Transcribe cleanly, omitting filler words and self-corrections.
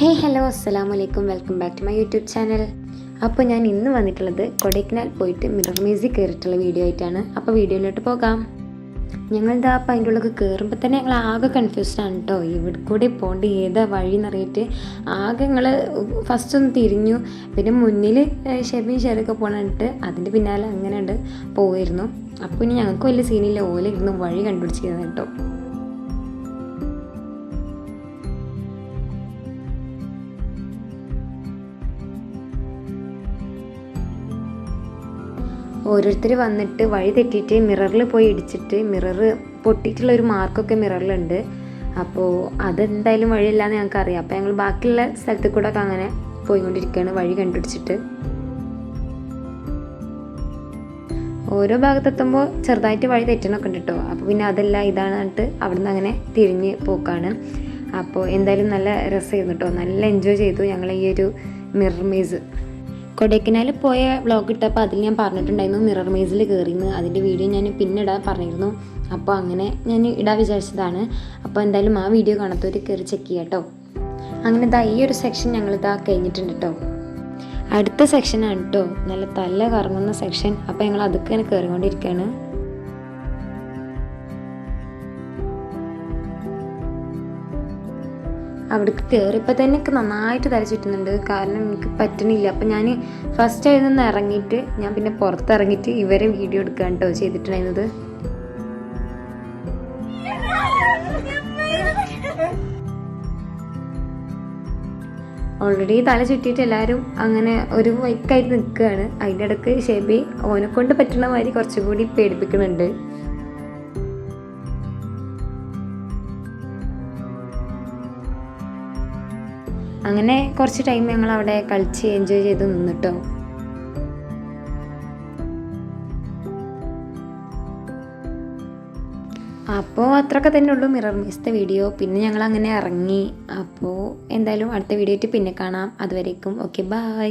Hello അസ്സലാമു അലൈക്കും, welcome back to my YouTube channel. അപ്പോൾ ഞാൻ ഇന്ന് വന്നിട്ടുള്ളത് കൊടൈക്കനാൽ പോയിട്ട് മിറർ മ്യൂസിയം കയറിയിട്ടുള്ള വീഡിയോ ആയിട്ടാണ്. അപ്പോൾ വീഡിയോയിലോട്ട് പോകാം. ഞങ്ങളിതാ അപ്പം അതിൻ്റെ ഉള്ളിൽ കയറുമ്പോൾ തന്നെ ഞങ്ങൾ ആകെ കൺഫ്യൂസ്ഡ് ആണ് കേട്ടോ. ഇവിടെ കൂടെ പോകേണ്ട ഏതാ വഴി എന്നറിയിട്ട് ആകെ ഞങ്ങൾ ഫസ്റ്റ് ഒന്ന് തിരിഞ്ഞു. പിന്നെ മുന്നിൽ ഷെബിയും ഷെറിയൊക്കെ പോകണിട്ട് അതിൻ്റെ പിന്നാലെ അങ്ങനെ ഉണ്ട് പോയിരുന്നു. അപ്പോൾ ഇനി ഞങ്ങൾക്ക് വലിയ സീനില്ല, ഓല ഇരുന്ന് വഴി കണ്ടുപിടിച്ചിരുന്നു കേട്ടോ. ഓരോരുത്തർ വന്നിട്ട് വഴി തെറ്റിയിട്ട് മിററിൽ പോയി ഇടിച്ചിട്ട് മിറർ പൊട്ടിയിട്ടുള്ളൊരു മാർക്കൊക്കെ മിററിലുണ്ട്. അപ്പോൾ അതെന്തായാലും വഴിയില്ലാന്ന് ഞങ്ങൾക്കറിയാം. അപ്പോൾ ഞങ്ങൾ ബാക്കിയുള്ള സ്ഥലത്ത് കൂടെ ഒക്കെ അങ്ങനെ പോയിക്കൊണ്ടിരിക്കുകയാണ് വഴി കണ്ടുപിടിച്ചിട്ട്. ഓരോ ഭാഗത്തെത്തുമ്പോൾ ചെറുതായിട്ട് വഴി തെറ്റണമൊക്കെ ഉണ്ട് കേട്ടോ. അപ്പോൾ പിന്നെ അതല്ല ഇതാണ് പറഞ്ഞിട്ട് അവിടെ നിന്ന് അങ്ങനെ തിരിഞ്ഞ് പോക്കാണ്. അപ്പോൾ എന്തായാലും നല്ല രസമായിരുന്നു കേട്ടോ, നല്ല എൻജോയ് ചെയ്തു ഞങ്ങൾ ഈ ഒരു മിറർ മേസ്. കൊടൈക്കനാൽ പോയ വ്ളോഗ് ഇട്ടപ്പോൾ അതിൽ ഞാൻ പറഞ്ഞിട്ടുണ്ടായിരുന്നു മിറർ മേസിൽ കയറിയെന്ന്. അതിൻ്റെ വീഡിയോ ഞാൻ പിന്നെ ഇടാൻ പറഞ്ഞിരുന്നു. അപ്പോൾ അങ്ങനെ ഞാൻ ഇടാൻ വിചാരിച്ചതാണ്. അപ്പോൾ എന്തായാലും ആ വീഡിയോ കാണാത്തവർ കയറി ചെക്ക് ചെയ്യാം കേട്ടോ. അങ്ങനെ ഈ ഒരു സെക്ഷൻ ഞങ്ങളിതാ കഴിഞ്ഞിട്ടുണ്ട് കേട്ടോ. അടുത്ത സെക്ഷനാണ് കേട്ടോ, നല്ല തല കറങ്ങുന്ന സെക്ഷൻ. അപ്പോൾ ഞങ്ങൾ അതൊക്കെ ഇങ്ങനെ കയറിക്കൊണ്ടിരിക്കുകയാണ്. അവിടേക്ക് കയറിയപ്പോൾ തന്നെ എനിക്ക് നന്നായിട്ട് തല ചുറ്റുന്നുണ്ട്, കാരണം എനിക്ക് പറ്റണില്ല. അപ്പം ഞാൻ ഫസ്റ്റ് അതിൽ നിന്ന് ഇറങ്ങിയിട്ട് ഞാൻ പിന്നെ പുറത്തിറങ്ങിയിട്ട് ഇവരെ വീഡിയോ എടുക്കാൻ കേട്ടോ ചെയ്തിട്ടുണ്ടായിരുന്നത്. ഓൾറെഡി തല ചുറ്റിയിട്ട് എല്ലാവരും അങ്ങനെ ഒരു വൈക്കായിട്ട് നിൽക്കുകയാണ്. അതിൻ്റെ ഇടയ്ക്ക് ഷെബി ഓനെ കൊണ്ട് പറ്റുന്ന മാതിരി കുറച്ചുകൂടി പേടിപ്പിക്കുന്നുണ്ട്. അങ്ങനെ കുറച്ച് ടൈം ഞങ്ങൾ അവിടെ കളിച്ച് എൻജോയ് ചെയ്ത് നിന്നിട്ടോ. അപ്പോൾ അത്രയൊക്കെ തന്നെ ഉള്ളൂ മിറർ മേസിത്തെ വീഡിയോ. പിന്നെ ഞങ്ങൾ അങ്ങനെ ഇറങ്ങി. അപ്പോൾ എന്തായാലും അടുത്ത വീഡിയോ ആയിട്ട് പിന്നെ കാണാം. അതുവരേക്കും ഓക്കെ, ബൈ.